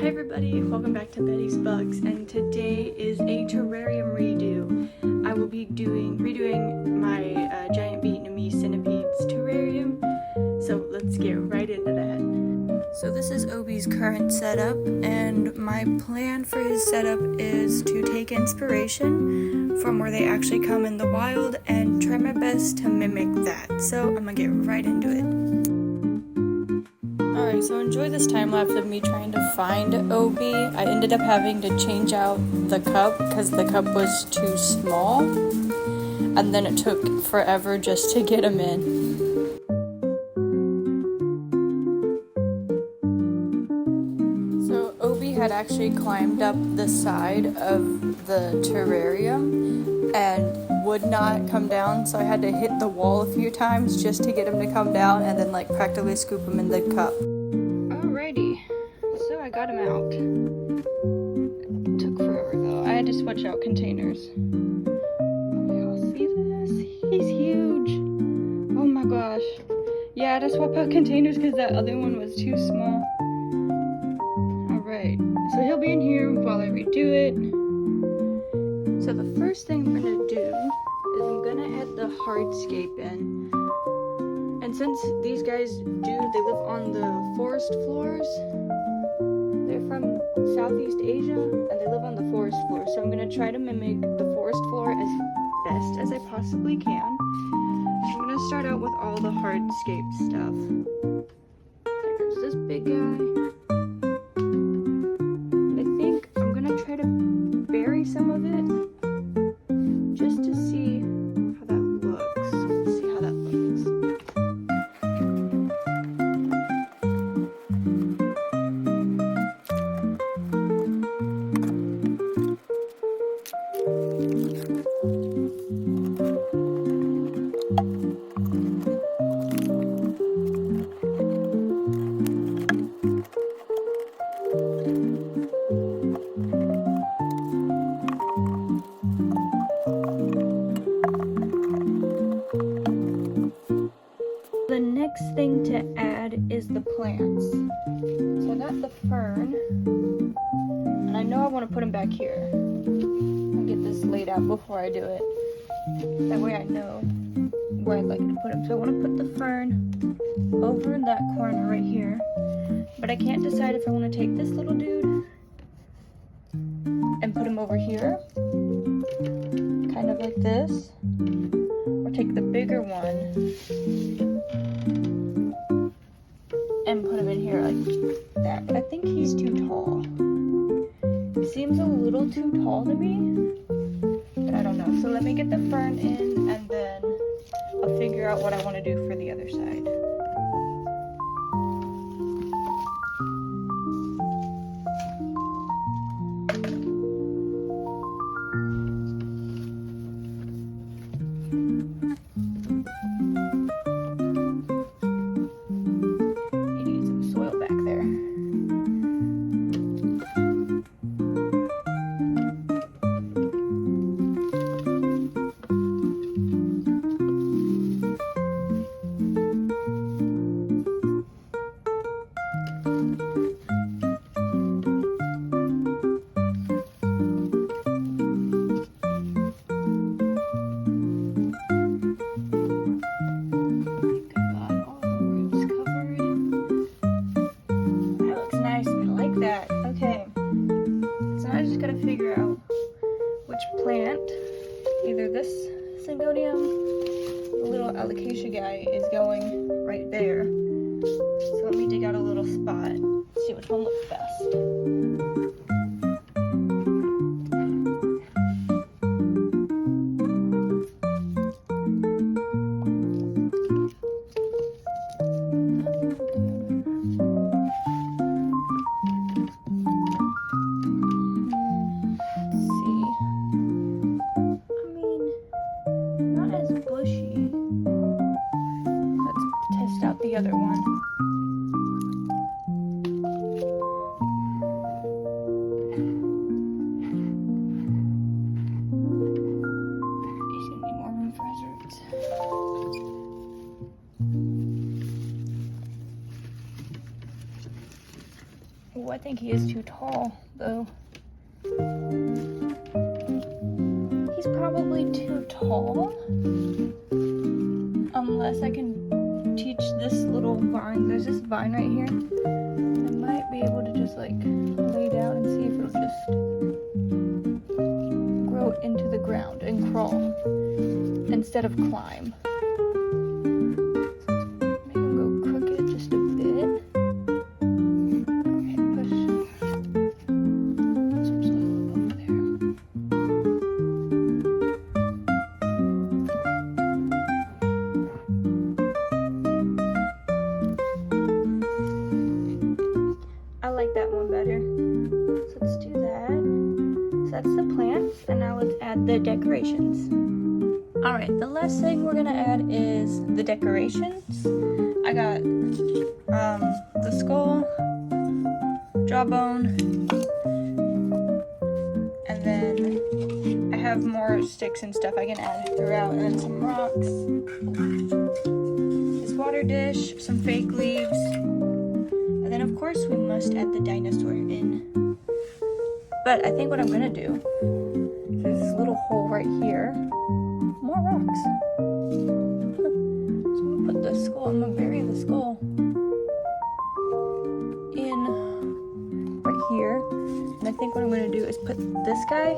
everybody, welcome back to Betty's Bugs, and today is a terrarium redo. I will be redoing my giant Vietnamese centipedes terrarium, so let's get right into that. So this is Obi's current setup, and my plan for his setup is to take inspiration from where they actually come in the wild and try my best to mimic that. So I'm gonna get right into it. Alright, so enjoy this time lapse of me trying to find Obi. I ended up having to change out the cup because the cup was too small, and then it took forever just to get him in. So Obi had actually climbed up the side of the terrarium and would not come down, so I had to hit the wall a few times just to get him to come down and then practically scoop him in the cup. Alrighty, so I got him out. It took forever though. I had to switch out containers. Y'all see this? He's huge. Oh my gosh. Yeah, I had to swap out containers because that other one was too small. Alright, so he'll be in here while I redo it. So the first thing I'm gonna do is I'm gonna add the hardscape in. And since these guys they live on the forest floors, they're from Southeast Asia and they live on the forest floor. So I'm gonna try to mimic the forest floor as best as I possibly can. I'm gonna start out with all the hardscape stuff. There's this big guy. I think I'm gonna try to bury some of it. Just to see how that looks. Let's see how that looks. The next thing to add is the plants. So I got the fern, and I know I want to put them back here. I'll get this laid out before I do it. That way I know where I'd like to put them. So I want to put the fern over in that corner right here. But I can't decide if I want to take this little dude and put him over here, kind of like this, or take the bigger one and put him in here like that. But I think he's too tall. He seems a little too tall to me, but I don't know. So let me get the fern in and then I'll figure out what I want to do for the other side. Figure out which plant, either this syngonium, the little alocasia guy, is going right there. So let me dig out a little spot, see which one looks best. The other one. He's gonna need more room for his roots. Oh, I think he is too tall, though. He's probably too tall. Unless I can teach this little vine. There's this vine right here. I might be able to just like lay down and see if it'll just grow into the ground and crawl instead of climb. Make him go crooked just a bit. Okay, push some soil over there. I like that one better. So let's do that. So that's the plants, and now let's add the decorations. Alright, the last thing we're gonna add is the decorations. I got the skull, jawbone, and then I have more sticks and stuff I can add throughout, and then some rocks, this water dish, some fake leaves, and then of course we must add the dinosaur in. But I think what I'm gonna do, there's this little hole right here, more rocks. So I'm gonna put the skull, I'm gonna bury the skull in right here. And I think what I'm gonna do is put this guy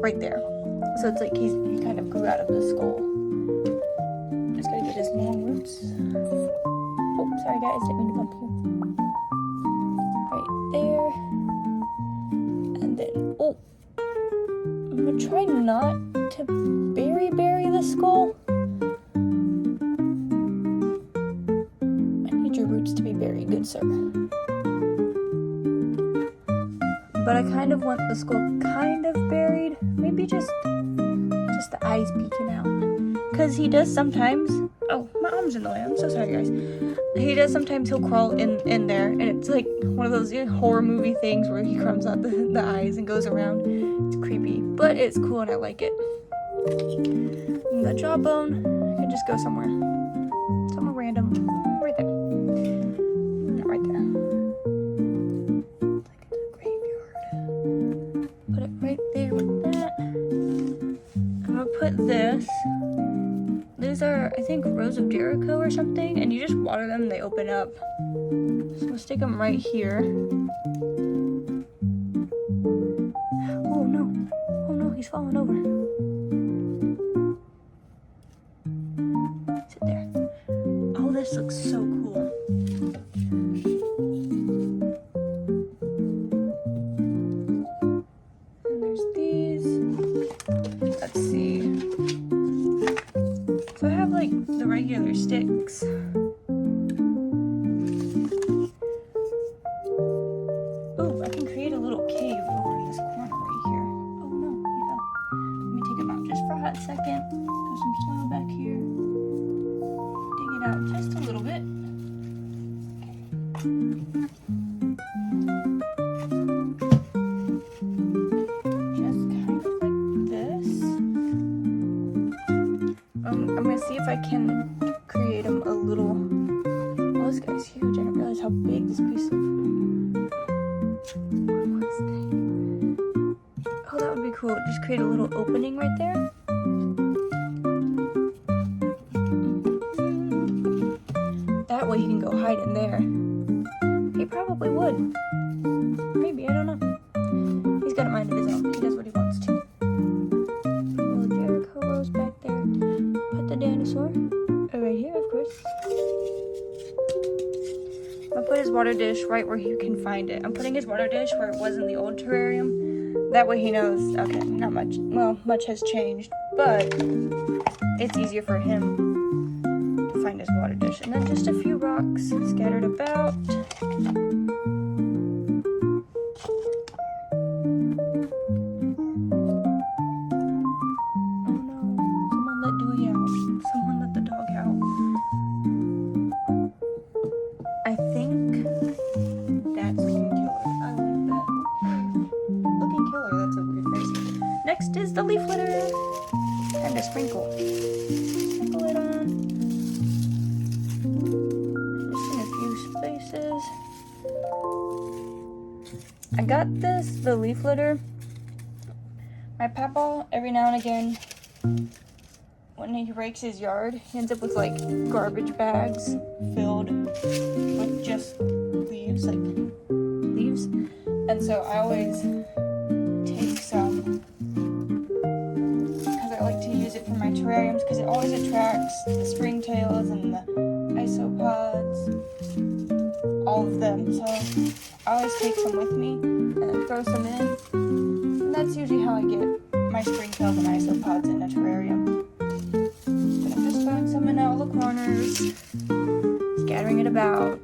right there. So it's like he kind of grew out of the skull. Just gotta get his long roots. Oh, sorry guys, didn't mean to bump you. Right there. And then, oh, I'm gonna try not to bury the skull. I need your roots to be very good, sir. But I kind of want the skull kind of buried. Maybe just the eyes peeking out. Because he does sometimes, oh, my arm's in the way, I'm so sorry guys. He does sometimes, he'll crawl in there, and it's like one of those horror movie things where he crumbs out the eyes and goes around. It's creepy, but it's cool and I like it. And the jawbone, I can just go somewhere random, right there. Not right there. It's like it's a graveyard. Put it right there with that. I'm gonna put this. These are, I think, Rose of Jericho or something, and you just water them and they open up. So we'll stick them right here. Oh no, he's falling over. Sit there. Oh, this looks so cool. And there's these. Let's see. So I have like the regular sticks. Oh, I can create a little cave over in this corner right here. Oh no, he fell. Let me take him out just for a hot second. Put some soil back here. Dig it out just a little bit. Just kind of like this. I'm gonna see if I can create him a little. Oh, this guy's huge. I didn't realize how big this piece of. Oh, that would be cool. Just create a little opening right there. That way he can go hide in there. He probably would. Maybe, I don't know. He's got a mind of his own. He does what he wants to. Little Jericho rose back there. Put the dinosaur right here, of course. I'll put his water dish right where he can find it. I'm putting his water dish where it was in the old terrarium. That way he knows, okay, not much. Well, much has changed, but it's easier for him to find his water dish. And then just a few rocks scattered about. I think that's looking killer. I like that. Looking killer, that's a weird face. Next is the leaf litter. And a sprinkle. Sprinkle it on. Just in a few spaces. I got the leaf litter. My papa, every now and again, when he rakes his yard, he ends up with like garbage bags filled with just leaves, and so I always take some because I like to use it for my terrariums because it always attracts the springtails and the isopods, all of them. So I always take some with me and then throw some in, and that's usually how I get my springtails and isopods in a terrarium. But I'm just throwing some in all the corners, scattering it about.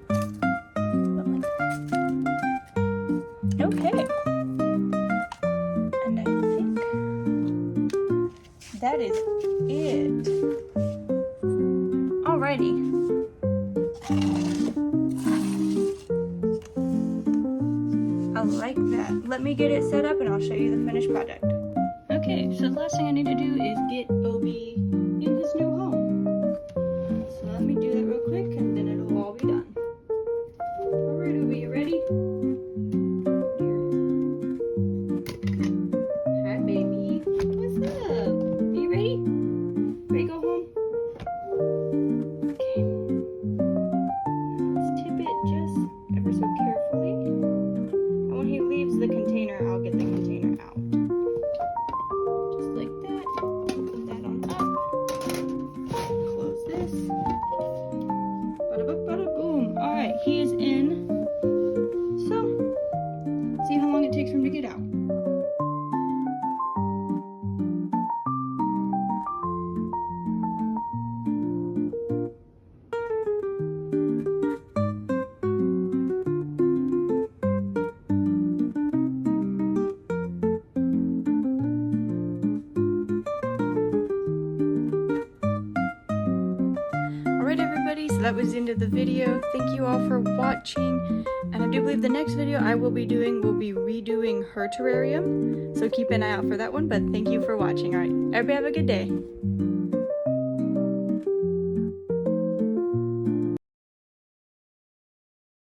Okay. And I think that is it. Alrighty. I like that. Let me get it set up and I'll show you the finished product. Okay, so the last thing I need to do is get Obi in his new home. So let me do that real quick and then it'll all be done. Alright, Obi, you ready? Hi, baby. What's up? Are you ready? Ready to go home? Okay. Let's tip it just ever so carefully. And when he leaves the container, I'll get the container out. Just like that. Put that on up. Close this. Bada boop, bada boom. Alright, he is in. So, see how long it takes for him to get out. Alright everybody, so that was the end of the video. Thank you all for watching. And I do believe the next video I will be doing will be redoing her terrarium. So keep an eye out for that one, but thank you for watching. Alright, everybody have a good day.